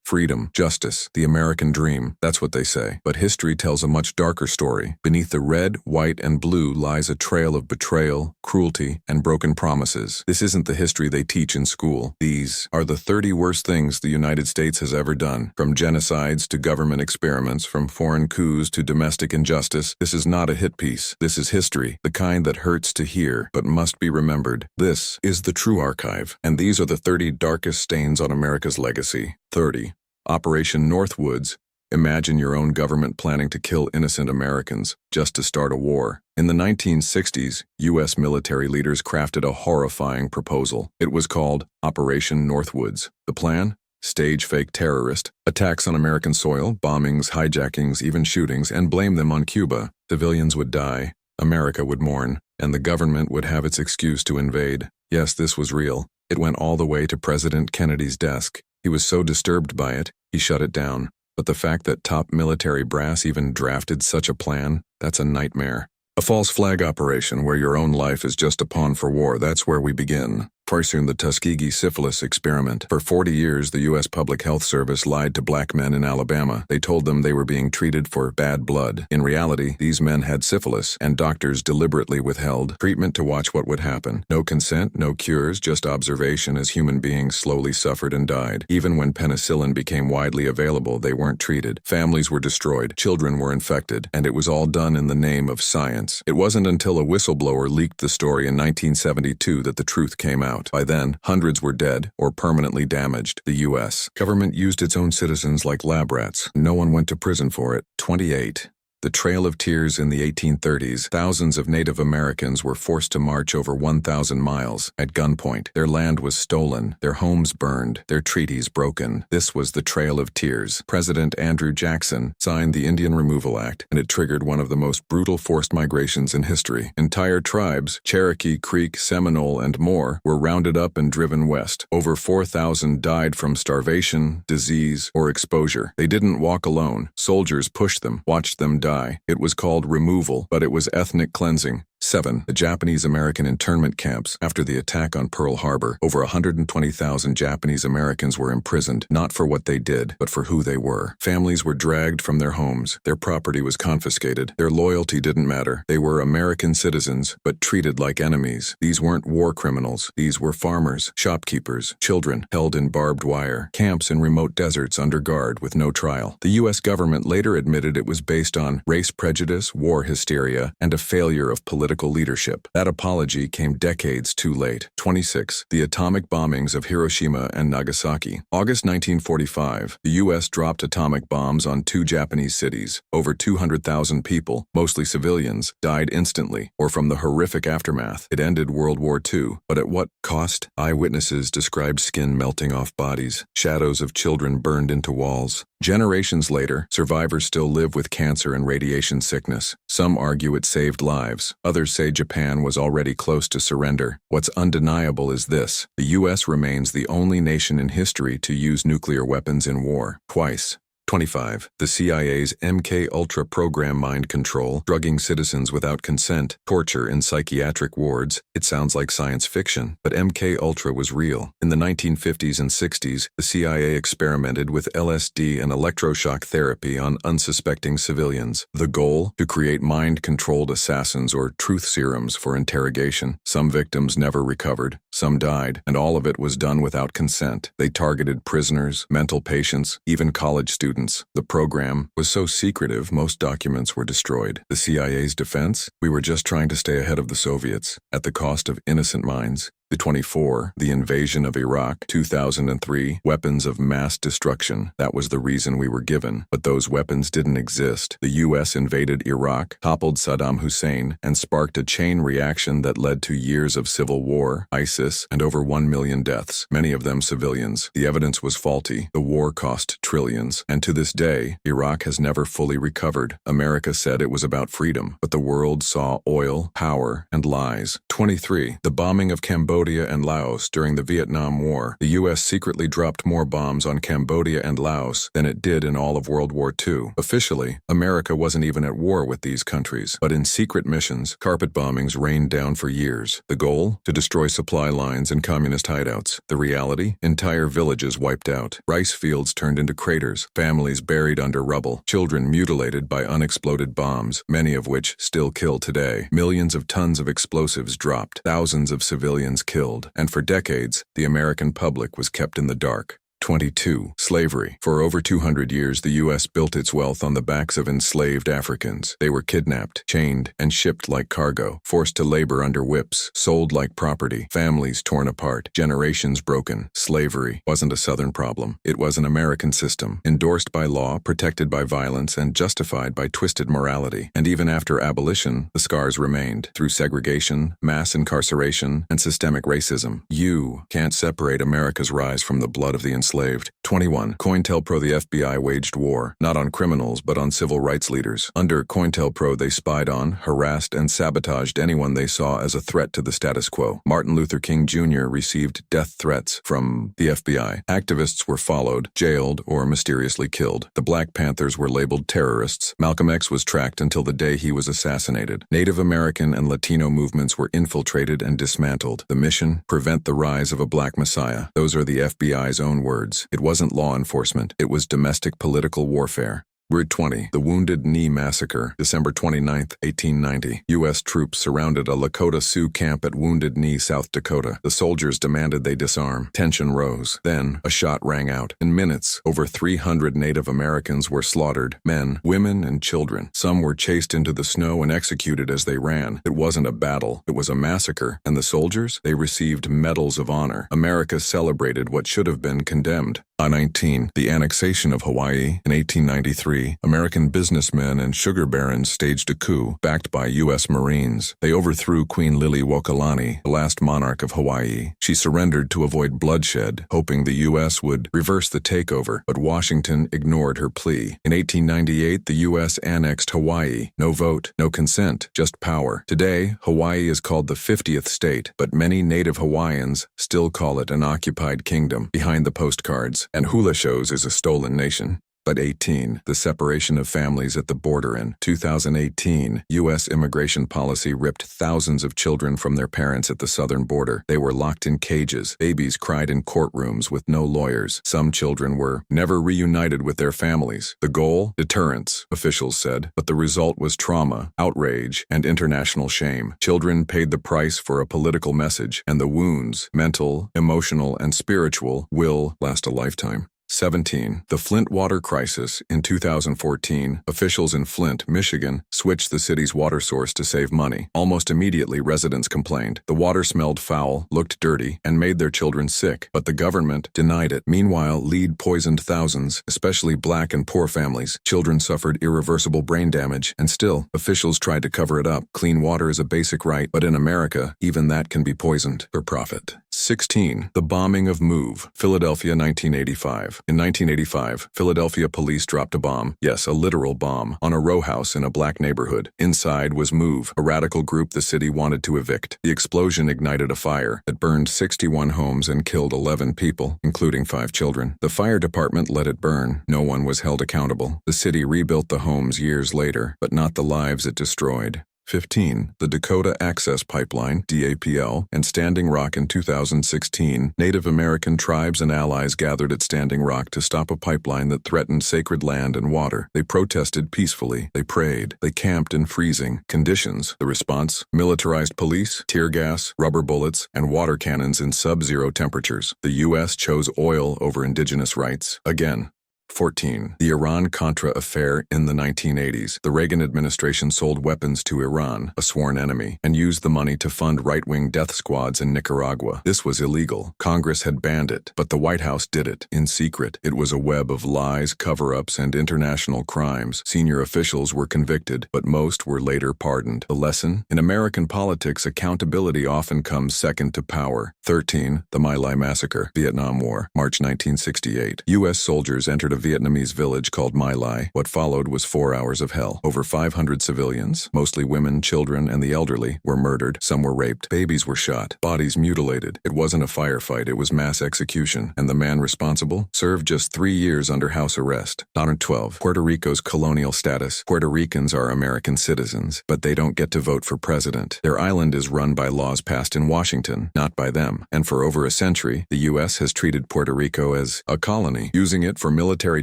Freedom, justice, the American dream, that's what they say. But history tells a much darker story. Beneath the red, white, and blue lies a trail of betrayal, cruelty, and broken promises. This isn't the history they teach in school. These are the 30 worst things the United States has ever done. From genocides to government experiments, from foreign coups to domestic injustice, this is not a hit piece. This is history, the kind that hurts to hear, but must be remembered. This is the true archive, and these are the 30 darkest stains on America's legacy. 30. Operation Northwoods. Imagine your own government planning to kill innocent Americans just to start a war. In the 1960s, U.S. military leaders crafted a horrifying proposal. It was called Operation Northwoods. The plan? Stage fake terrorist attacks on American soil, bombings, hijackings, even shootings, and blame them on Cuba. Civilians would die, America would mourn, and the government would have its excuse to invade. Yes, this was real. It went all the way to President Kennedy's desk. He was so disturbed by it, he shut it down. But the fact that top military brass even drafted such a plan, that's a nightmare. A false flag operation where your own life is just a pawn for war, that's where we begin. First, the Tuskegee syphilis experiment. For 40 years, the U.S. Public Health Service lied to black men in Alabama. They told them they were being treated for bad blood. In reality, these men had syphilis, and doctors deliberately withheld treatment to watch what would happen. No consent, no cures, just observation as human beings slowly suffered and died. Even when penicillin became widely available, they weren't treated. Families were destroyed, children were infected, and it was all done in the name of science. It wasn't until a whistleblower leaked the story in 1972 that the truth came out. By then, hundreds were dead or permanently damaged. The U.S. government used its own citizens like lab rats. No one went to prison for it. 28. The Trail of Tears. In the 1830s, thousands of Native Americans were forced to march over 1,000 miles at gunpoint. Their land was stolen, their homes burned, their treaties broken. This was the Trail of Tears. President Andrew Jackson signed the Indian Removal Act, and it triggered one of the most brutal forced migrations in history. Entire tribes, Cherokee, Creek, Seminole, and more, were rounded up and driven west. Over 4,000 died from starvation, disease, or exposure. They didn't walk alone. Soldiers pushed them, watched them die. It was called removal, but it was ethnic cleansing. 7. The Japanese-American internment camps. After the attack on Pearl Harbor, over 120,000 Japanese Americans were imprisoned, not for what they did, but for who they were. Families were dragged from their homes. Their property was confiscated. Their loyalty didn't matter. They were American citizens, but treated like enemies. These weren't war criminals. These were farmers, shopkeepers, children, held in barbed wire, camps in remote deserts under guard with no trial. The U.S. government later admitted it was based on race prejudice, war hysteria, and a failure of political leadership. That apology came decades too late. 26. The atomic bombings of Hiroshima and Nagasaki. August 1945, the U.S. dropped atomic bombs on 2 Japanese cities. Over 200,000 people, mostly civilians, died instantly, or from the horrific aftermath. It ended World War II, but at what cost? Eyewitnesses described skin melting off bodies, shadows of children burned into walls. Generations later, survivors still live with cancer and radiation sickness. Some argue it saved lives. Others say Japan was already close to surrender. What's undeniable is this: the U.S. remains the only nation in history to use nuclear weapons in war. Twice. 25. The CIA's MK-Ultra program. Mind control, drugging citizens without consent, torture in psychiatric wards. It sounds like science fiction, but MK-Ultra was real. In the 1950s and 60s, the CIA experimented with LSD and electroshock therapy on unsuspecting civilians. The goal? To create mind-controlled assassins or truth serums for interrogation. Some victims never recovered, some died, and all of it was done without consent. They targeted prisoners, mental patients, even college students. The program was so secretive, most documents were destroyed. The CIA's defense? We were just trying to stay ahead of the Soviets, at the cost of innocent minds. The 24. The invasion of Iraq. 2003. Weapons of mass destruction. That was the reason we were given. But those weapons didn't exist. The U.S. invaded Iraq, toppled Saddam Hussein, and sparked a chain reaction that led to years of civil war, ISIS, and over 1 million deaths, many of them civilians. The evidence was faulty. The war cost trillions. And to this day, Iraq has never fully recovered. America said it was about freedom, but the world saw oil, power, and lies. 23. The bombing of Cambodia. Cambodia and Laos during the Vietnam War. The U.S. secretly dropped more bombs on Cambodia and Laos than it did in all of World War II. Officially, America wasn't even at war with these countries, but in secret missions, carpet bombings rained down for years. The goal? To destroy supply lines and communist hideouts. The reality? Entire villages wiped out. Rice fields turned into craters, families buried under rubble, children mutilated by unexploded bombs, many of which still kill today. Millions of tons of explosives dropped, thousands of civilians killed, and for decades, the American public was kept in the dark. 22. Slavery. For over 200 years, the U.S. built its wealth on the backs of enslaved Africans. They were kidnapped, chained, and shipped like cargo, forced to labor under whips, sold like property, families torn apart, generations broken. Slavery wasn't a Southern problem. It was an American system, endorsed by law, protected by violence, and justified by twisted morality. And even after abolition, the scars remained, through segregation, mass incarceration, and systemic racism. You can't separate America's rise from the blood of the enslaved. 21. COINTELPRO. The FBI waged war, not on criminals but on civil rights leaders. Under COINTELPRO, they spied on, harassed, and sabotaged anyone they saw as a threat to the status quo. Martin Luther King Jr. received death threats from the FBI. Activists were followed, jailed, or mysteriously killed. The Black Panthers were labeled terrorists. Malcolm X was tracked until the day he was assassinated. Native American and Latino movements were infiltrated and dismantled. The mission? Prevent the rise of a black messiah. Those are the FBI's own words. It wasn't law enforcement. It was domestic political warfare. Word 20. The Wounded Knee Massacre, December 29, 1890. U.S. troops surrounded a Lakota Sioux camp at Wounded Knee, South Dakota. The soldiers demanded they disarm. Tension rose. Then, a shot rang out. In minutes, over 300 Native Americans were slaughtered. Men, women, and children. Some were chased into the snow and executed as they ran. It wasn't a battle. It was a massacre. And the soldiers? They received medals of honor. America celebrated what should have been condemned. I-19. The Annexation of Hawaii in 1893. American businessmen and sugar barons staged a coup, backed by U.S. Marines. They overthrew Queen Liliuokalani, the last monarch of Hawaii. She surrendered to avoid bloodshed, hoping the U.S. would reverse the takeover, but Washington ignored her plea. In 1898, the U.S. annexed Hawaii. No vote, no consent, just power. Today, Hawaii is called the 50th state, but many native Hawaiians still call it an occupied kingdom. Behind the postcards and hula shows is a stolen nation. But 18. The separation of families at the border. In 2018, U.S. immigration policy ripped thousands of children from their parents at the southern border. They were locked in cages. Babies cried in courtrooms with no lawyers. Some children were never reunited with their families. The goal? Deterrence, officials said. But the result was trauma, outrage, and international shame. Children paid the price for a political message, and the wounds, mental, emotional, and spiritual, will last a lifetime. 17. The Flint water crisis. In 2014, officials in Flint, Michigan, switched the city's water source to save money. Almost immediately, residents complained. The water smelled foul, looked dirty, and made their children sick, but the government denied it. Meanwhile, lead poisoned thousands, especially black and poor families. Children suffered irreversible brain damage, and still, officials tried to cover it up. Clean water is a basic right, but in America, even that can be poisoned for profit. 16. The bombing of Move, Philadelphia, 1985. In 1985, Philadelphia police dropped a bomb, yes, a literal bomb, on a row house in a black neighborhood. Inside was Move, a radical group the city wanted to evict. The explosion ignited a fire that burned 61 homes and killed 11 people, including 5 children. The fire department let it burn. No one was held accountable. The city rebuilt the homes years later, but not the lives it destroyed. 15. The Dakota Access Pipeline, DAPL, and Standing Rock. In 2016, Native American tribes and allies gathered at Standing Rock to stop a pipeline that threatened sacred land and water. They protested peacefully. They prayed. They camped in freezing conditions. The response? Militarized police, tear gas, rubber bullets, and water cannons in sub-zero temperatures. The U.S. chose oil over indigenous rights. Again. 14. The Iran-Contra affair. In the 1980s, the Reagan administration sold weapons to Iran, a sworn enemy, and used the money to fund right-wing death squads in Nicaragua. This was illegal. Congress had banned it, but the White House did it, in secret. It was a web of lies, cover-ups, and international crimes. Senior officials were convicted, but most were later pardoned. The lesson? In American politics, accountability often comes second to power. 13. The My Lai Massacre, Vietnam War, March 1968. U.S. soldiers entered a a Vietnamese village called My Lai. What followed was 4 hours of hell. Over 500 civilians, mostly women, children, and the elderly, were murdered. Some were raped. Babies were shot. Bodies mutilated. It wasn't a firefight, it was mass execution. And the man responsible served just 3 years under house arrest. 12. Puerto Rico's colonial status. Puerto Ricans are American citizens, but they don't get to vote for president. Their island is run by laws passed in Washington, not by them. And for over a century, the U.S. has treated Puerto Rico as a colony, using it for military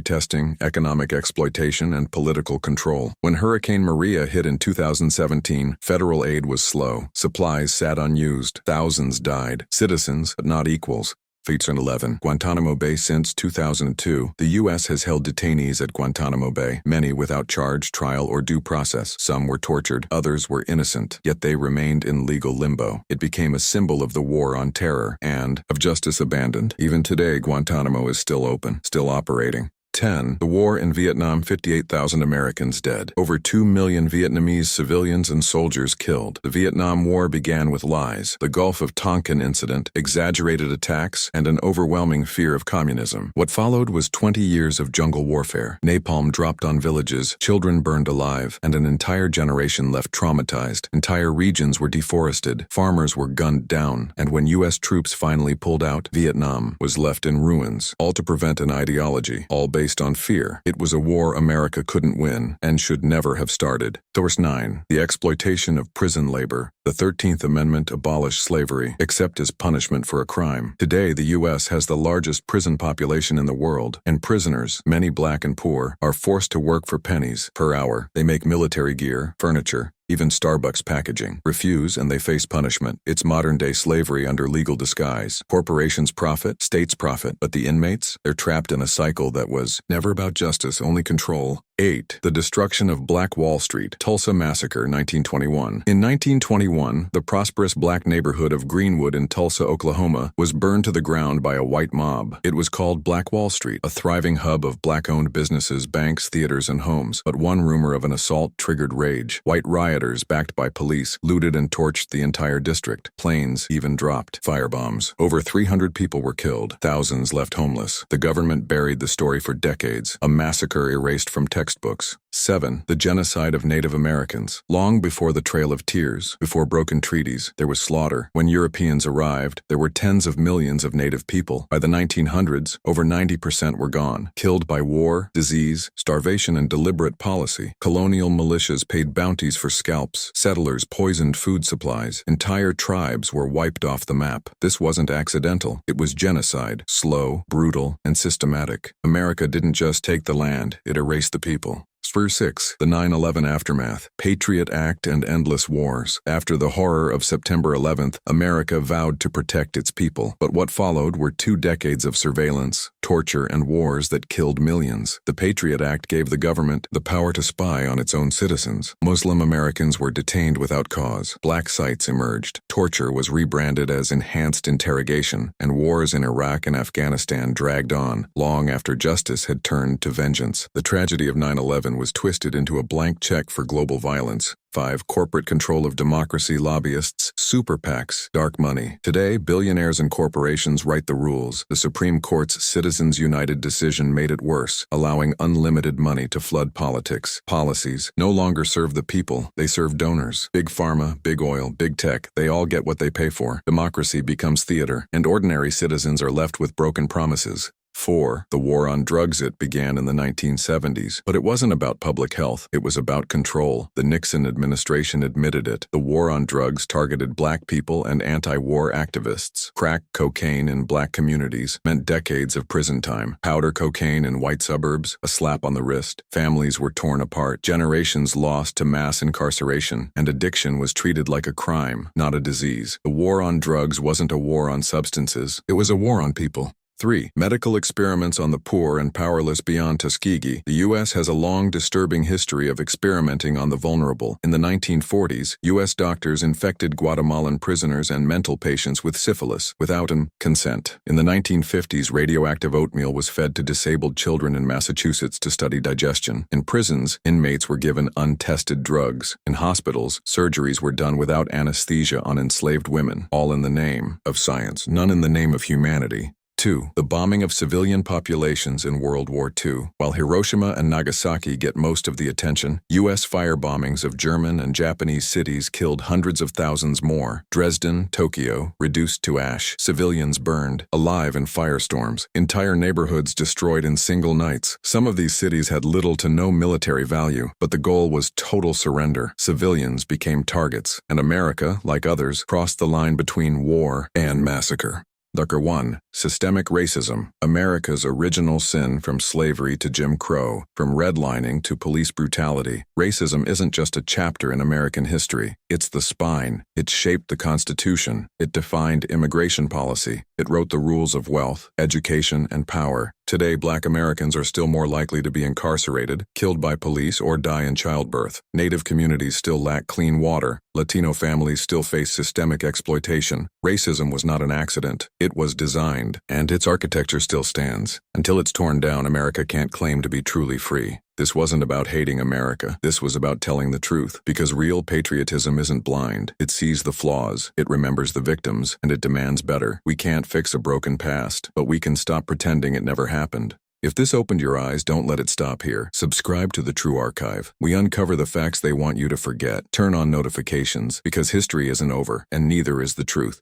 testing, economic exploitation, and political control. When Hurricane Maria hit in 2017, federal aid was slow. Supplies sat unused. Thousands died. Citizens, but not equals. Feature 11. Guantanamo Bay. Since 2002, the U.S. has held detainees at Guantanamo Bay, many without charge, trial, or due process. Some were tortured, others were innocent, yet they remained in legal limbo. It became a symbol of the war on terror and of justice abandoned. Even today, Guantanamo is still open, still operating. 10. The war in Vietnam, 58,000 Americans dead. Over 2 million Vietnamese civilians and soldiers killed. The Vietnam War began with lies, the Gulf of Tonkin incident, exaggerated attacks, and an overwhelming fear of communism. What followed was 20 years of jungle warfare. Napalm dropped on villages, children burned alive, and an entire generation left traumatized. Entire regions were deforested, farmers were gunned down, and when U.S. troops finally pulled out, Vietnam was left in ruins, all to prevent an ideology, all based on fear. It was a war America couldn't win and should never have started. Source 9. The exploitation of prison labor. The 13th Amendment abolished slavery, except as punishment for a crime. Today, the U.S. has the largest prison population in the world, and prisoners, many black and poor, are forced to work for pennies per hour. They make military gear, furniture, even Starbucks packaging. Refuse and they face punishment. It's modern-day slavery under legal disguise. Corporations profit, states profit, but the inmates? They're trapped in a cycle that was never about justice, only control. 8. The destruction of Black Wall Street. Tulsa Massacre, 1921. In 1921, the prosperous black neighborhood of Greenwood in Tulsa, Oklahoma, was burned to the ground by a white mob. It was called Black Wall Street, a thriving hub of black-owned businesses, banks, theaters, and homes. But one rumor of an assault triggered rage. White rioters, backed by police, looted and torched the entire district. Planes even dropped firebombs. Over 300 people were killed. Thousands left homeless. The government buried the story for decades. A massacre erased from textbooks. 7. The genocide of Native Americans. Long before the Trail of Tears, before broken treaties, there was slaughter. When Europeans arrived, there were tens of millions of Native people. By the 1900s, over 90% were gone. Killed by war, disease, starvation, and deliberate policy. Colonial militias paid bounties for scalps. Settlers poisoned food supplies. Entire tribes were wiped off the map. This wasn't accidental. It was genocide. Slow, brutal, and systematic. America didn't just take the land, it erased the people. Spur 6. The 9/11 aftermath. Patriot Act and endless wars. After the horror of September 11th, America vowed to protect its people. But what followed were 2 decades of surveillance, torture, and wars that killed millions. The Patriot Act gave the government the power to spy on its own citizens. Muslim Americans were detained without cause. Black sites emerged. Torture was rebranded as enhanced interrogation, and wars in Iraq and Afghanistan dragged on, long after justice had turned to vengeance. The tragedy of 9/11 was twisted into a blank check for global violence. 5. Corporate control of democracy, lobbyists, super PACs, dark money. Today, billionaires and corporations write the rules. The Supreme Court's Citizens United decision made it worse, allowing unlimited money to flood politics. Policies no longer serve the people, they serve donors. Big pharma, big oil, big tech, they all get what they pay for. Democracy becomes theater, and ordinary citizens are left with broken promises. 4. The war on drugs. It began in the 1970s, but it wasn't about public health. It was about control. The Nixon administration admitted it. The war on drugs targeted black people and anti-war activists. Crack cocaine in black communities meant decades of prison time. Powder cocaine in white suburbs, a slap on the wrist. Families were torn apart. Generations lost to mass incarceration, and addiction was treated like a crime, not a disease. The war on drugs wasn't a war on substances. It was a war on people. 3. Medical experiments on the poor and powerless beyond Tuskegee. The U.S. has a long, disturbing history of experimenting on the vulnerable. In the 1940s, U.S. doctors infected Guatemalan prisoners and mental patients with syphilis without consent. In the 1950s, radioactive oatmeal was fed to disabled children in Massachusetts to study digestion. In prisons, inmates were given untested drugs. In hospitals, surgeries were done without anesthesia on enslaved women, all in the name of science, none in the name of humanity. 2. The bombing of civilian populations in World War II. While Hiroshima and Nagasaki get most of the attention, U.S. fire bombings of German and Japanese cities killed hundreds of thousands more. Dresden, Tokyo, reduced to ash. Civilians burned, alive in firestorms. Entire neighborhoods destroyed in single nights. Some of these cities had little to no military value, but the goal was total surrender. Civilians became targets, and America, like others, crossed the line between war and massacre. 1. Systemic racism. America's original sin, from slavery to Jim Crow, from redlining to police brutality. Racism isn't just a chapter in American history. It's the spine. It shaped the Constitution. It defined immigration policy. It wrote the rules of wealth, education, and power. Today, Black Americans are still more likely to be incarcerated, killed by police, or die in childbirth. Native communities still lack clean water. Latino families still face systemic exploitation. Racism was not an accident. It was designed, and its architecture still stands. Until it's torn down, America can't claim to be truly free. This wasn't about hating America. This was about telling the truth. Because real patriotism isn't blind. It sees the flaws, it remembers the victims, and it demands better. We can't fix a broken past, but we can stop pretending it never happened. If this opened your eyes, don't let it stop here. Subscribe to the True Archive. We uncover the facts they want you to forget. Turn on notifications, because history isn't over, and neither is the truth.